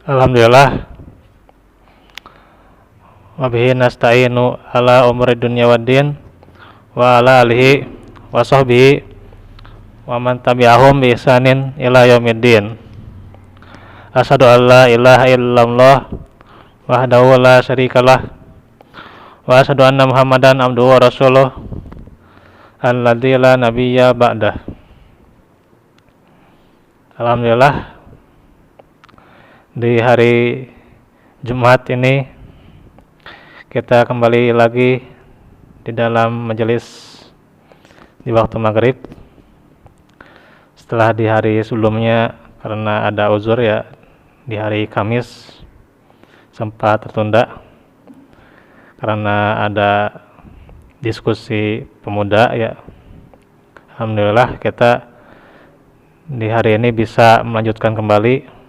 Alhamdulillah, wa bihi nasta'inu ala umuri dunya waddin wa ala alihi wa sahbihi wa man tabi'ahum bi ihsanin ila yaumiddin. Asyhadu an la ilaha illallah wahdahu la syarikalah wa asyhadu anna Muhammadan abduhu wa rasuluh alladzi la nabiyya ba'dah. Alhamdulillah, di hari Jumat ini kita kembali lagi di dalam majelis di waktu maghrib. Setelah di hari sebelumnya karena ada uzur ya, di hari Kamis sempat tertunda karena ada diskusi pemuda ya. Alhamdulillah kita di hari ini bisa melanjutkan kembali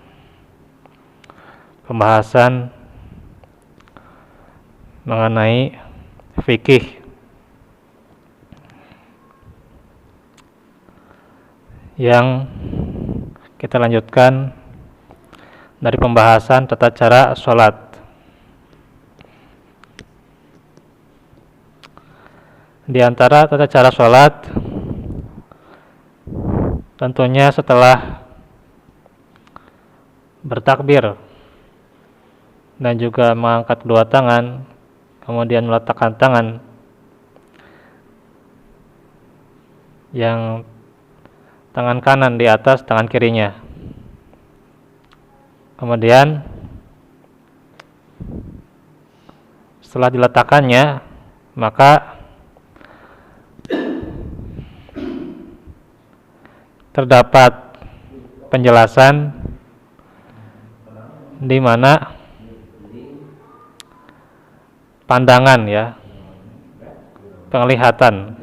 pembahasan mengenai fikih yang kita lanjutkan dari pembahasan tata cara sholat. Di antara tata cara sholat, tentunya setelah bertakbir dan juga mengangkat kedua tangan, kemudian meletakkan tangan yang tangan kanan di atas tangan kirinya. Kemudian setelah diletakkannya, maka terdapat penjelasan di mana pandangan ya, penglihatan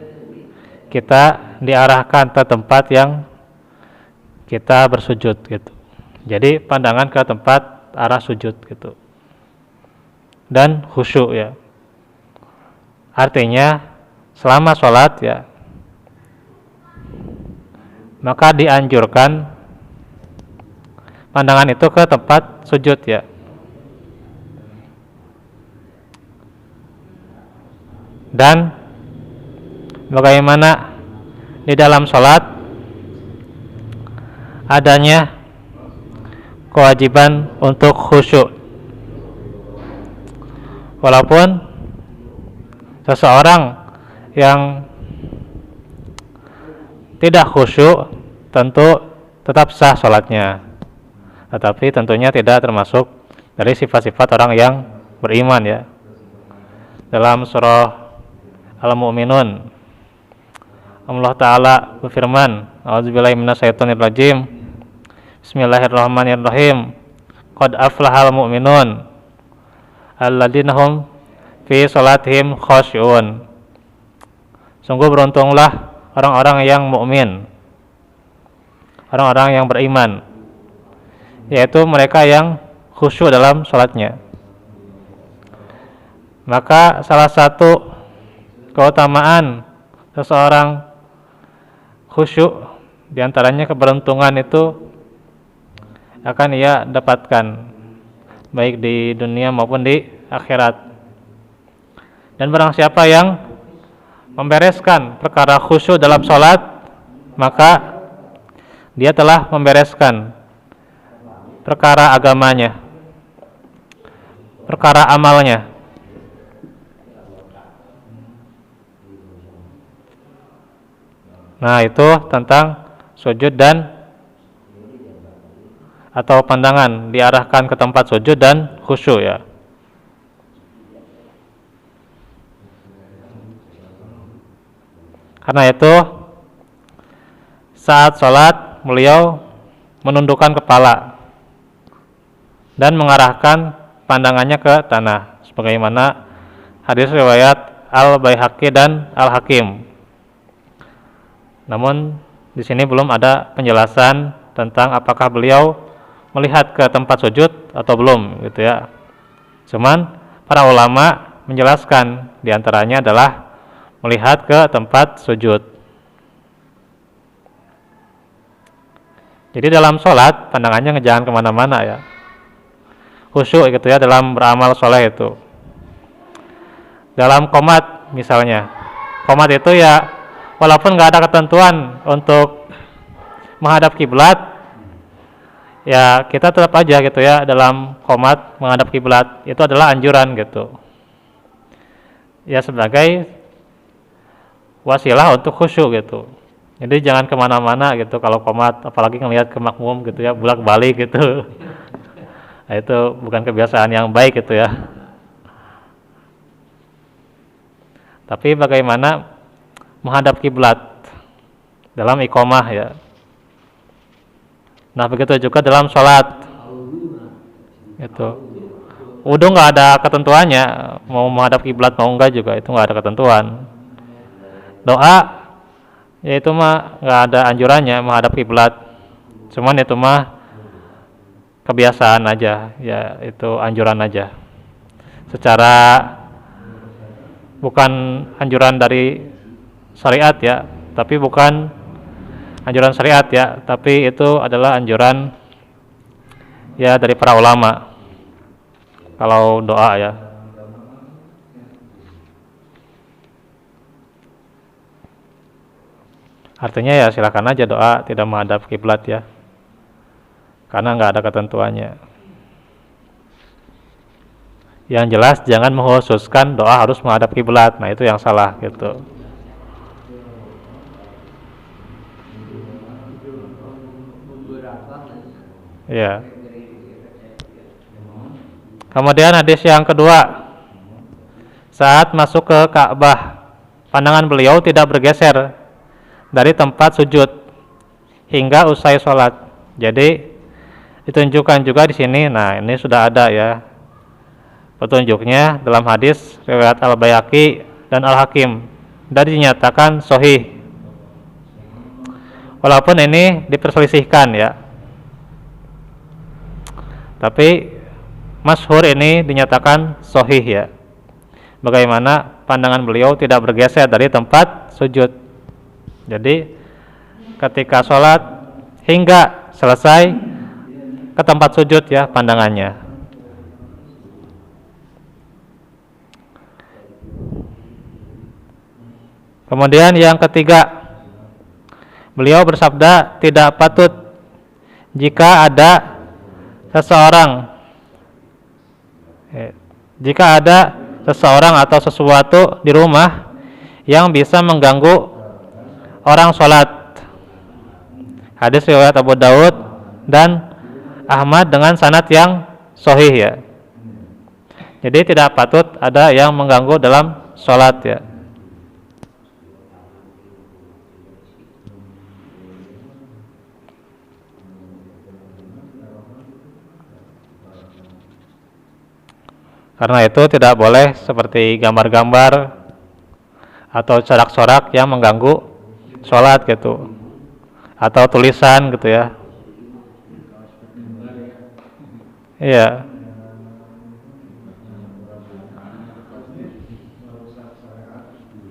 kita diarahkan ke tempat yang kita bersujud gitu. Jadi pandangan ke tempat arah sujud gitu. Dan khusyuk ya. Artinya selama sholat ya, maka dianjurkan pandangan itu ke tempat sujud ya. Dan bagaimana di dalam sholat adanya kewajiban untuk khusyuk. Walaupun seseorang yang tidak khusyuk tentu tetap sah sholatnya, tetapi tentunya tidak termasuk dari sifat-sifat orang yang beriman ya. Dalam surah Al-Mu'minun, Allah Ta'ala berfirman, a'udzubillahi minasyaitonirrajim, bismillahirrahmanirrahim, qad aflahal mu'minun alladzina hum fi sholatihim khashi'un. Sungguh beruntunglah orang-orang yang mukmin, orang-orang yang beriman, yaitu mereka yang khusyuk dalam sholatnya. Maka salah satu keutamaan seseorang khusyuk diantaranya keberuntungan itu akan ia dapatkan baik di dunia maupun di akhirat. Dan barang siapa yang membereskan perkara khusyuk dalam sholat, maka dia telah membereskan perkara agamanya, perkara amalnya. Nah, itu tentang sujud dan atau pandangan diarahkan ke tempat sujud dan khusyuk ya. Karena itu saat sholat beliau menundukkan kepala dan mengarahkan pandangannya ke tanah, sebagaimana hadis riwayat Al-Baihaqi dan Al-Hakim. Namun di sini belum ada penjelasan tentang apakah beliau melihat ke tempat sujud atau belum gitu ya. Cuman para ulama menjelaskan diantaranya adalah melihat ke tempat sujud. Jadi dalam sholat pandangannya jangan kemana-mana ya. khusyuk gitu ya dalam beramal soleh itu. Dalam qomat misalnya, qomat itu ya walaupun nggak ada ketentuan untuk menghadap kiblat, ya kita tetap aja gitu ya dalam qomat menghadap kiblat itu adalah anjuran gitu. Ya sebagai wasilah untuk khusyuk gitu. Jadi jangan kemana-mana gitu kalau qomat, apalagi ngelihat ke makmum gitu ya bolak-balik gitu. Nah, itu bukan kebiasaan yang baik gitu ya. Tapi bagaimana menghadap kiblat dalam iqomah ya. Nah begitu juga dalam sholat itu. Wudu nggak ada ketentuannya, mau menghadap kiblat mau enggak juga itu nggak ada ketentuan. Doa ya itu mah nggak ada anjurannya menghadap kiblat, cuman itu mah kebiasaan aja, ya itu anjuran aja. Secara bukan anjuran dari syariat ya, tapi bukan anjuran syariat ya, tapi itu adalah anjuran ya dari para ulama. Kalau doa ya. Artinya ya silakan aja doa tidak menghadap kiblat ya. Karena nggak ada ketentuannya. Yang jelas jangan mengkhususkan doa harus menghadap kiblat. Nah, itu yang salah gitu. Ya. Kemudian hadis yang kedua. Saat masuk ke Ka'bah, pandangan beliau tidak bergeser dari tempat sujud hingga usai sholat. Jadi ditunjukkan juga di sini. Nah, ini sudah ada ya petunjuknya dalam hadis riwayat Al-Baihaqi dan Al-Hakim dan dinyatakan sahih. Walaupun ini diperselisihkan ya. Tapi masyhur ini dinyatakan sahih ya. Bagaimana pandangan beliau tidak bergeser dari tempat sujud. Jadi ketika sholat hingga selesai ke tempat sujud ya pandangannya. Kemudian yang ketiga, beliau bersabda tidak patut jika ada seseorang atau sesuatu di rumah yang bisa mengganggu orang sholat. Hadis riwayat Abu Daud dan Ahmad dengan sanad yang sahih ya. Jadi tidak patut ada yang mengganggu dalam sholat ya. Karena itu tidak boleh seperti gambar-gambar atau corak-corak yang mengganggu sholat gitu, atau tulisan gitu ya. Iya.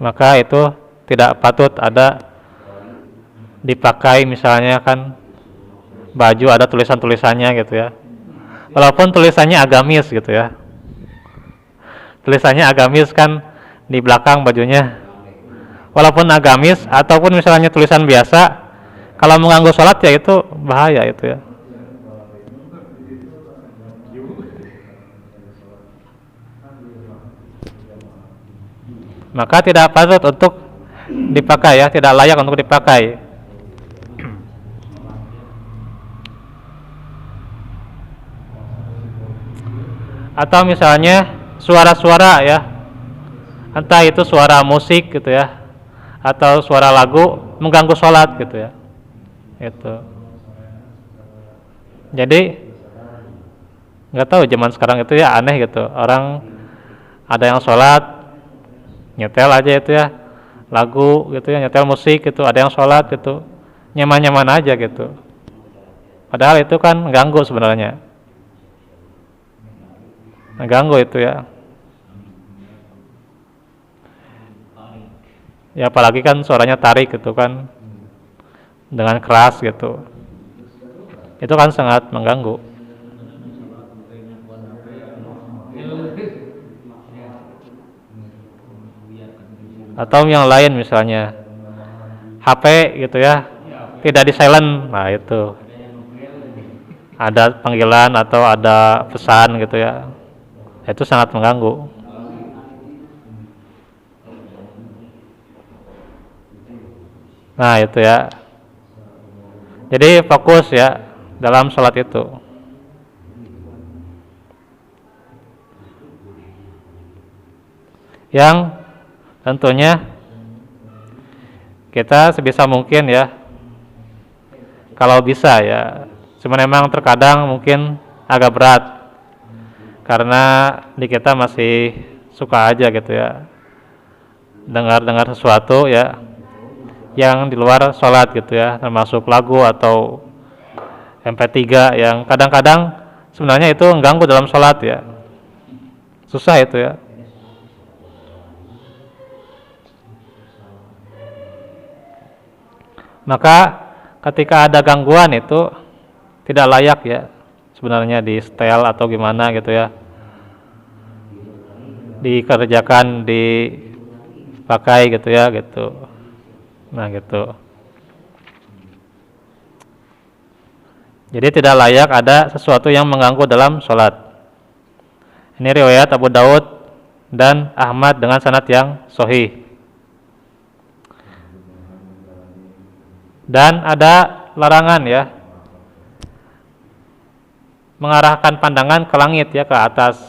Maka itu tidak patut ada dipakai, misalnya kan baju ada tulisan-tulisannya gitu ya. Walaupun tulisannya agamis gitu ya. Tulisannya agamis kan di belakang bajunya. Walaupun agamis ataupun misalnya tulisan biasa, kalau mengganggu sholat ya itu bahaya itu ya. Maka tidak patut untuk dipakai ya, tidak layak untuk dipakai. Atau misalnya suara-suara ya, entah itu suara musik gitu ya, atau suara lagu mengganggu sholat gitu ya. Itu. Jadi nggak tahu zaman sekarang itu ya aneh gitu. Orang ada yang sholat nyetel aja itu ya, lagu gitu ya, nyetel musik gitu. Ada yang sholat gitu, nyaman-nyaman aja gitu. Padahal itu kan ganggu sebenarnya. Ganggu itu ya. Ya apalagi kan suaranya tarik gitu kan, dengan keras gitu. Itu kan sangat mengganggu. Atau yang lain misalnya HP gitu ya, tidak di silent, nah itu ada panggilan atau ada pesan gitu ya, itu sangat mengganggu. Nah itu ya, jadi fokus ya dalam sholat itu. Yang tentunya kita sebisa mungkin ya, kalau bisa ya, cuman memang terkadang mungkin agak berat karena di kita masih suka aja gitu ya dengar-dengar sesuatu ya yang di luar sholat gitu ya, termasuk lagu atau MP3 yang kadang-kadang sebenarnya itu mengganggu dalam sholat ya, susah itu ya. Maka ketika ada gangguan itu tidak layak ya sebenarnya di setel atau gimana gitu ya, dikerjakan, dipakai gitu ya gitu. Nah gitu. Jadi tidak layak ada sesuatu yang mengganggu dalam sholat. Ini riwayat Abu Daud dan Ahmad dengan sanad yang sahih. Dan ada larangan ya, mengarahkan pandangan ke langit ya, ke atas.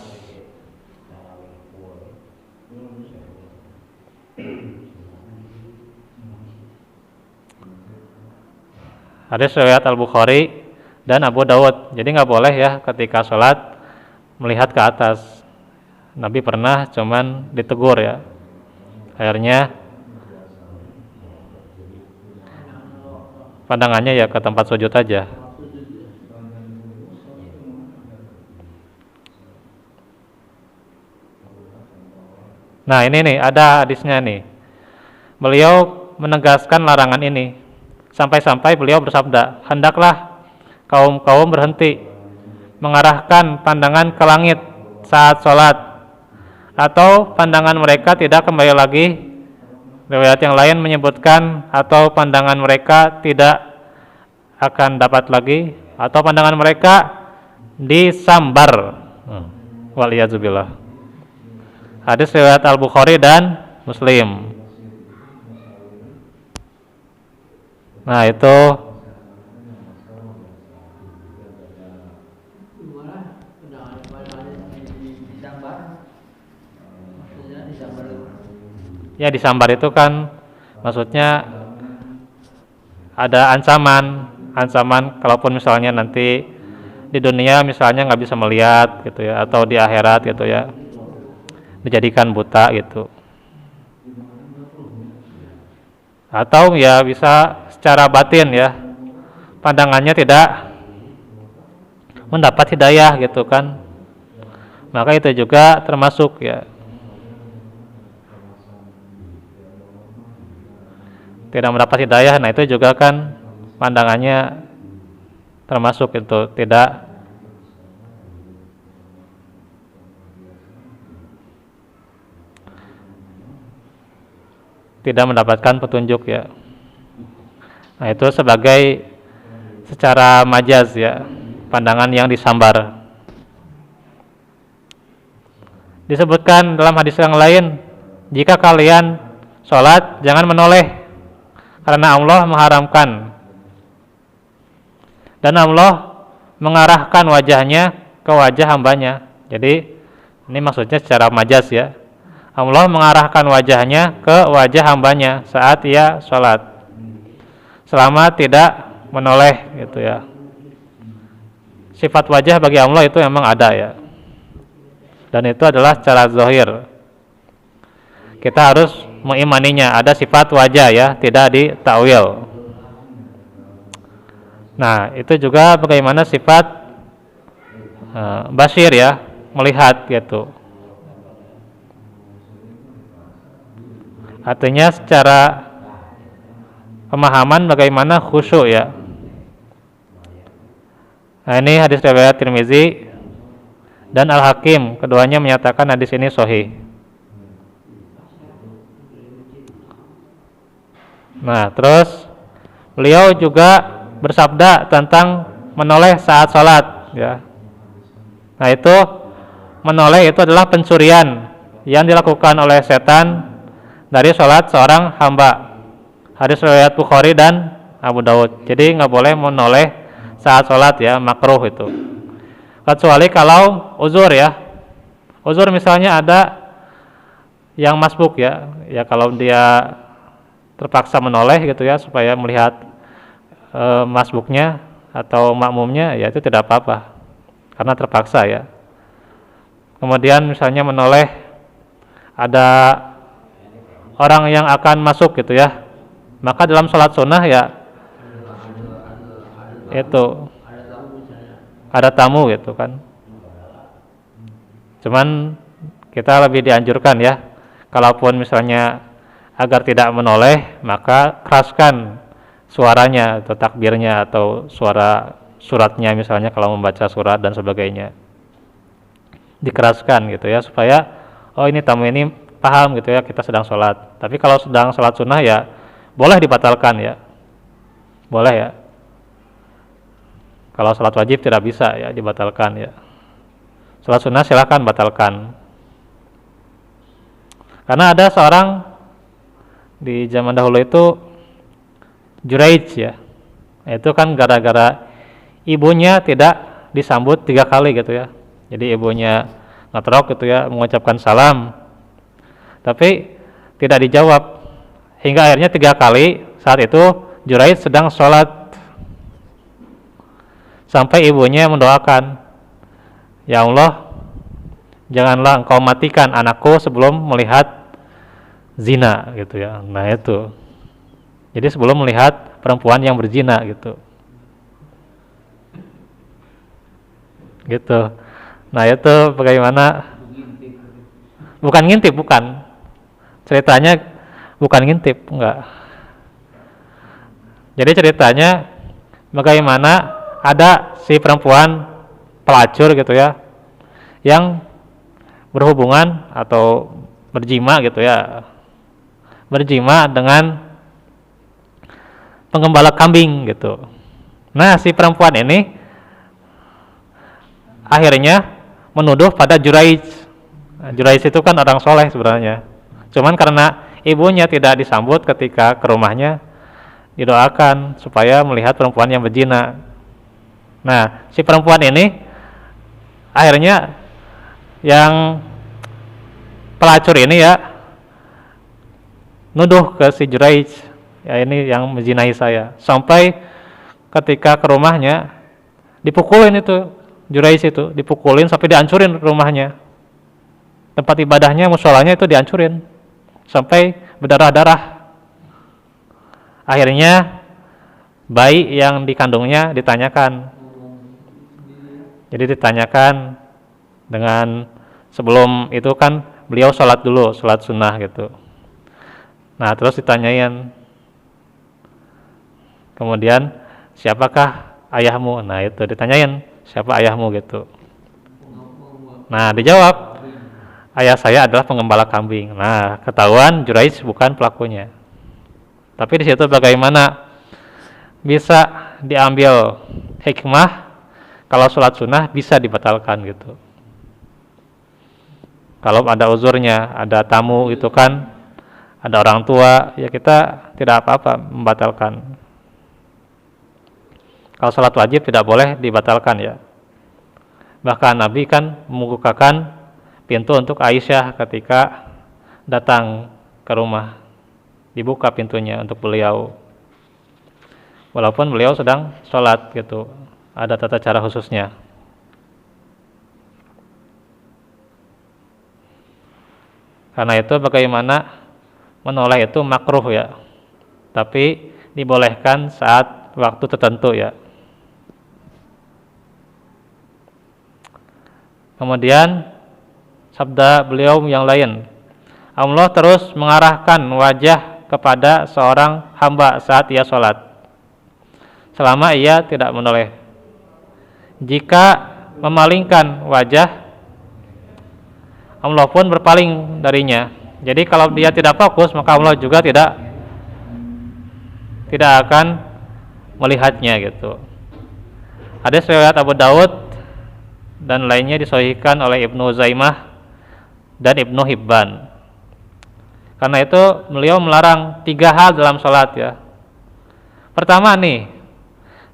Hadis riwayat Al-Bukhari dan Abu Daud. Jadi nggak boleh ya ketika sholat melihat ke atas. Nabi pernah cuman ditegur ya, akhirnya pandangannya ya ke tempat sujud aja. Nah ini nih ada hadisnya nih. Beliau menegaskan larangan ini. Sampai-sampai beliau bersabda, hendaklah kaum-kaum berhenti mengarahkan pandangan ke langit saat sholat, atau pandangan mereka tidak kembali lagi. Riwayat yang lain menyebutkan atau pandangan mereka tidak akan dapat lagi, atau pandangan mereka disambar. Waliyadzubillah. Hadis riwayat Al-Bukhari dan Muslim. Nah itu ya, disambar itu kan maksudnya ada ancaman kalaupun misalnya nanti di dunia misalnya nggak bisa melihat gitu ya, atau di akhirat gitu ya dijadikan buta gitu, atau ya bisa secara batin ya pandangannya tidak mendapat hidayah gitu kan, maka itu juga termasuk ya, tidak mendapat hidayah. Nah itu juga kan pandangannya termasuk itu tidak mendapatkan petunjuk ya. Nah itu sebagai secara majaz ya, pandangan yang disambar. Disebutkan dalam hadis yang lain, jika kalian sholat jangan menoleh, karena Allah mengharamkan, dan Allah mengarahkan wajahnya ke wajah hambanya. Jadi ini maksudnya secara majaz ya, Allah mengarahkan wajahnya ke wajah hambanya saat ia sholat, selama tidak menoleh gitu ya. Sifat wajah bagi Allah itu memang ada ya, dan itu adalah secara zahir. Kita harus mengimaninya, ada sifat wajah ya, tidak ditakwil. Nah itu juga bagaimana sifat basir ya, melihat gitu. Artinya secara pemahaman bagaimana khusyuk ya. Nah ini hadis riwayat Tirmizi dan Al-Hakim, keduanya menyatakan hadis ini sahih. Nah, terus beliau juga bersabda tentang menoleh saat sholat, ya. Nah, itu menoleh itu adalah pencurian yang dilakukan oleh setan dari sholat seorang hamba. Hadis riwayat Bukhari dan Abu Daud. Jadi nggak boleh menoleh saat sholat, ya, makruh itu. Kecuali kalau uzur, ya. Uzur misalnya ada yang masbuk, ya. Ya kalau dia terpaksa menoleh gitu, ya, supaya melihat masbuknya atau makmumnya, ya itu tidak apa-apa karena terpaksa, ya. Kemudian misalnya menoleh ada orang yang akan masuk gitu, ya, maka dalam sholat sunnah, ya, itu ada tamu gitu kan. Cuman kita lebih dianjurkan, ya, kalaupun misalnya agar tidak menoleh, maka keraskan suaranya atau takbirnya atau suara suratnya, misalnya kalau membaca surat dan sebagainya, dikeraskan gitu, ya, supaya oh ini tamu ini paham gitu, ya, kita sedang sholat. Tapi kalau sedang sholat sunnah, ya boleh dibatalkan, ya, boleh, ya. Kalau sholat wajib tidak bisa, ya, dibatalkan, ya. Sholat sunnah silakan batalkan. Karena ada seorang di zaman dahulu itu Juraij, ya, itu kan gara-gara ibunya tidak disambut 3 kali gitu, ya. Jadi ibunya ngetrok gitu, ya, mengucapkan salam tapi tidak dijawab, hingga akhirnya 3 kali. Saat itu Juraij sedang sholat, sampai ibunya mendoakan, ya Allah, janganlah engkau matikan anakku sebelum melihat zina gitu, ya. Nah itu, jadi sebelum melihat perempuan yang berzina gitu. Nah itu bagaimana? Bukan ngintip, bukan. Ceritanya bukan ngintip, enggak. Jadi ceritanya bagaimana ada si perempuan pelacur gitu, ya, yang berhubungan atau berjima gitu, ya, berjima dengan penggembala kambing gitu. Nah si perempuan ini akhirnya menuduh pada Juraij. Juraij itu kan orang soleh sebenarnya, cuman karena ibunya tidak disambut ketika ke rumahnya, didoakan supaya melihat perempuan yang berzina. Nah si perempuan ini akhirnya, yang pelacur ini, ya, nuduh ke si Juraij, ya ini yang menzinai saya, sampai ketika ke rumahnya dipukulin itu Juraij, itu dipukulin sampai dihancurin rumahnya, tempat ibadahnya, musholanya itu dihancurin sampai berdarah-darah. Akhirnya bayi yang dikandungnya ditanyakan, jadi ditanyakan dengan, sebelum itu kan beliau sholat dulu, sholat sunnah gitu. Nah terus ditanyain, kemudian siapakah ayahmu? Nah itu ditanyain, siapa ayahmu gitu. Nah dijawab, ayah saya adalah penggembala kambing. Nah ketahuan Juraij bukan pelakunya. Tapi di situ bagaimana bisa diambil hikmah kalau sholat sunnah bisa dibatalkan gitu. Kalau ada uzurnya, ada tamu itu kan, ada orang tua, ya kita tidak apa-apa membatalkan. Kalau sholat wajib tidak boleh dibatalkan, ya. Bahkan Nabi kan membukakan pintu untuk Aisyah ketika datang ke rumah, dibuka pintunya untuk beliau, walaupun beliau sedang sholat gitu, ada tata cara khususnya. Karena itu bagaimana menoleh itu makruh, ya, tapi dibolehkan saat waktu tertentu, ya. Kemudian sabda beliau yang lain, Allah terus mengarahkan wajah kepada seorang hamba saat ia sholat, selama ia tidak menoleh. Jika memalingkan wajah, Allah pun berpaling darinya. Jadi kalau dia tidak fokus, maka Allah juga tidak tidak akan melihatnya gitu. Hadis riwayat Abu Daud dan lainnya disahihkan oleh Ibnu Zaimah dan Ibnu Hibban. Karena itu beliau melarang 3 hal dalam sholat ya. Pertama nih,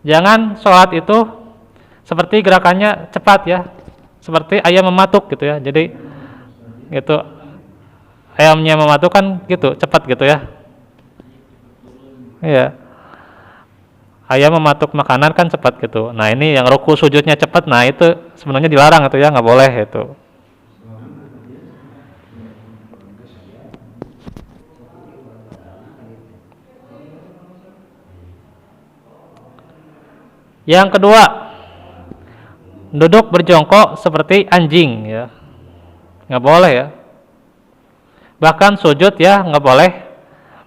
jangan sholat itu seperti gerakannya cepat ya, seperti ayam mematuk gitu ya. Jadi gitu, ayamnya mematuk kan gitu, cepat gitu ya. Iya. Ayam mematuk makanan kan cepat gitu. Nah ini yang ruku sujudnya cepat, nah itu sebenarnya dilarang itu ya, nggak boleh itu. Yang kedua, duduk berjongkok seperti anjing ya, nggak boleh ya. Bahkan sujud ya nggak boleh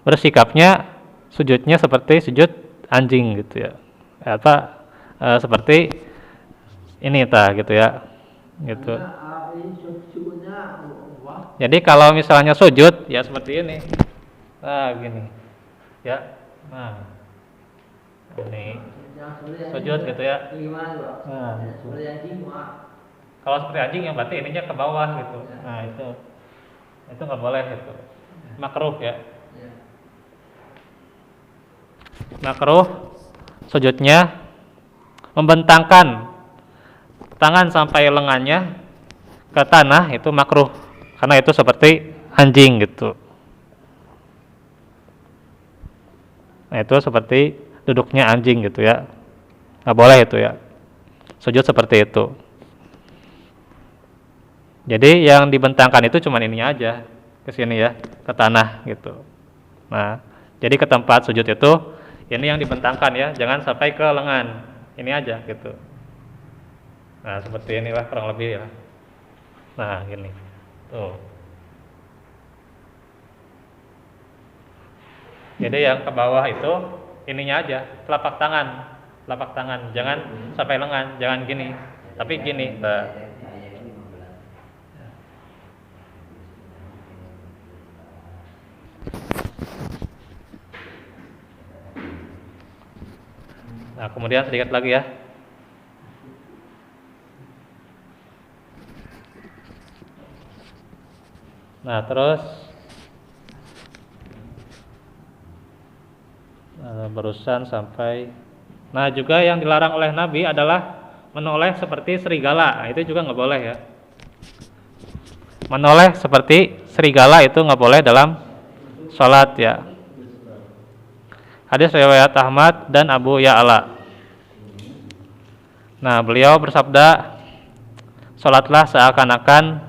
bersikapnya sujudnya seperti sujud anjing gitu ya, seperti ini gitu ya, gitu. Jadi kalau misalnya sujud ya seperti ini, nah gini, ya, nah ini sujud gitu ya. Nah, kalau seperti anjing yang berarti ininya ke bawah gitu. Nah itu nggak boleh itu, makruh ya. Makruh sujudnya membentangkan tangan sampai lengannya ke tanah, itu makruh karena itu seperti anjing gitu. Nah itu seperti duduknya anjing gitu ya, nggak boleh itu ya, sujud seperti itu. Jadi yang dibentangkan itu cuma ininya aja ke sini ya, ke tanah gitu. Nah jadi ke tempat sujud itu ini yang dibentangkan ya, jangan sampai ke lengan, ini aja gitu. Nah seperti inilah kurang lebih ya. Nah gini tuh. Jadi yang ke bawah itu ininya aja, telapak tangan, jangan sampai lengan, jangan gini, tapi gini. Nah kemudian sedikit lagi ya. Nah terus barusan sampai, nah juga yang dilarang oleh Nabi adalah menoleh seperti serigala. Nah, itu juga nggak boleh ya. Menoleh seperti serigala itu nggak boleh dalam sholat ya. Hadis riwayat Ahmad dan Abu Ya'la. Nah beliau bersabda, sholatlah seakan-akan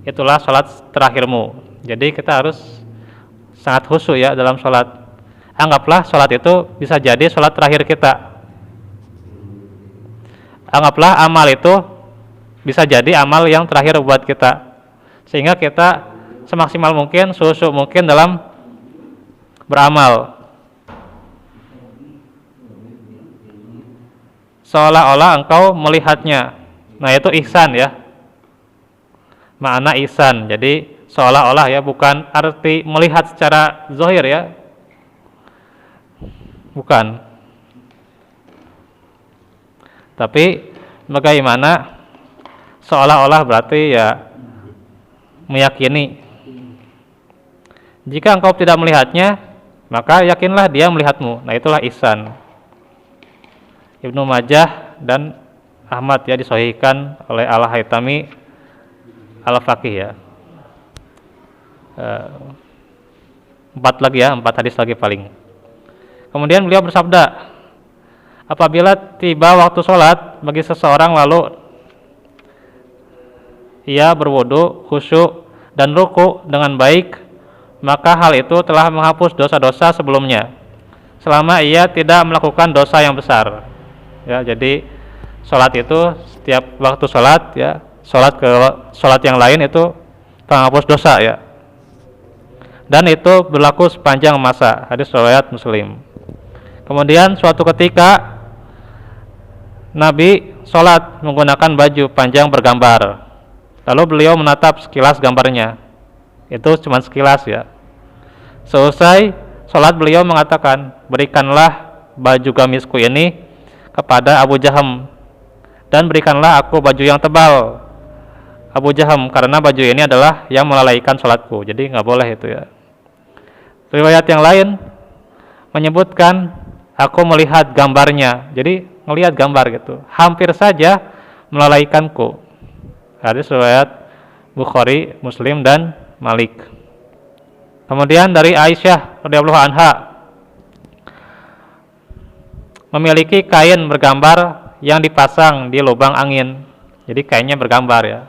itulah sholat terakhirmu. Jadi kita harus sangat khusyuk ya dalam sholat. Anggaplah sholat itu bisa jadi sholat terakhir kita. Anggaplah amal itu bisa jadi amal yang terakhir buat kita, sehingga kita semaksimal mungkin, khusyuk mungkin dalam beramal, seolah-olah engkau melihatnya. Nah itu ihsan ya, makna ihsan. Jadi seolah-olah ya, bukan arti melihat secara zahir ya, bukan. Tapi bagaimana seolah-olah berarti ya meyakini. Jika engkau tidak melihatnya, maka yakinlah dia melihatmu. Nah itulah ihsan. Ibnu Majah dan Ahmad ya, disahihkan oleh Al-Haytami Al-Faqih ya. 4 hadis lagi paling. Kemudian beliau bersabda, apabila tiba waktu sholat bagi seseorang lalu ia berwudu, khusyuk dan ruku dengan baik, maka hal itu telah menghapus dosa-dosa sebelumnya, selama ia tidak melakukan dosa yang besar. Ya, jadi sholat itu setiap waktu sholat ya, sholat ke sholat yang lain itu penghapus dosa ya. Dan itu berlaku sepanjang masa. Hadis riwayat Muslim. Kemudian suatu ketika Nabi sholat menggunakan baju panjang bergambar. Lalu beliau menatap sekilas gambarnya. Itu cuma sekilas ya. Selesai sholat beliau mengatakan, berikanlah baju gamisku ini kepada Abu Jaham dan berikanlah aku baju yang tebal Abu Jaham, karena baju ini adalah yang melalaikan sholatku. Jadi nggak boleh itu ya. Riwayat yang lain menyebutkan aku melihat gambarnya, jadi melihat gambar gitu, hampir saja melalaikanku. Hadis riwayat Bukhari, Muslim dan Malik. Kemudian dari Aisyah radhiyallahu anha, memiliki kain bergambar yang dipasang di lubang angin. Jadi kainnya bergambar ya.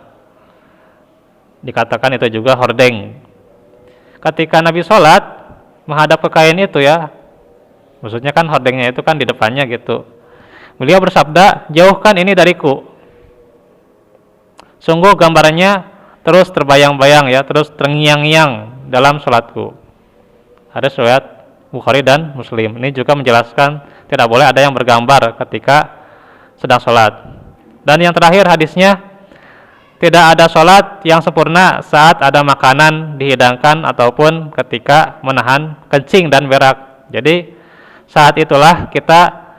Dikatakan itu juga hordeng. Ketika Nabi sholat menghadap ke kain itu ya, maksudnya kan hordengnya itu kan di depannya gitu. Beliau bersabda, jauhkan ini dariku. Sungguh gambarnya terus terbayang-bayang ya, terus terngiang-ngiang dalam sholatku. Ada riwayat Bukhari dan Muslim. Ini juga menjelaskan tidak boleh ada yang bergambar ketika sedang sholat. Dan yang terakhir hadisnya, tidak ada sholat yang sempurna saat ada makanan dihidangkan ataupun ketika menahan kencing dan berak. Jadi saat itulah kita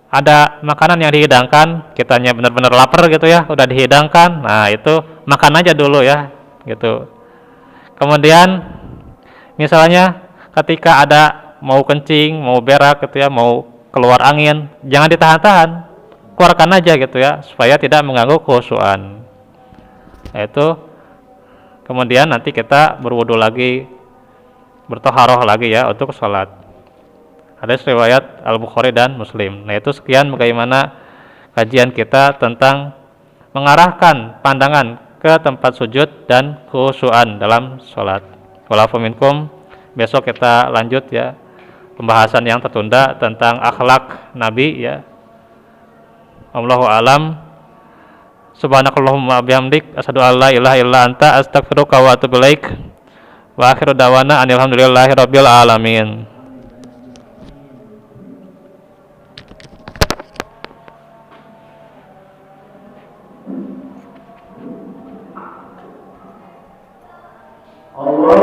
ada makanan yang dihidangkan, kitanya benar-benar lapar gitu ya, udah dihidangkan, nah itu makan aja dulu ya gitu. Kemudian misalnya ketika ada mau kencing, mau berak gitu ya, mau keluar angin, jangan ditahan-tahan, keluarkan aja gitu ya, supaya tidak mengganggu khusyuan. Itu kemudian nanti kita berwudu lagi, bertoharoh lagi ya untuk sholat. Ada riwayat Al-Bukhari dan Muslim. Nah itu sekian bagaimana kajian kita tentang mengarahkan pandangan ke tempat sujud dan khusyuan dalam sholat. Walafu minkum, besok kita lanjut ya pembahasan yang tertunda tentang akhlak Nabi ya. Allahu a'lam. Subhanakallahumma bihamdik asyhadu an la ilaha illa anta astaghfiruka wa atubu ilaik. Wa akhiru da'wana alhamdulillahi rabbil alamin.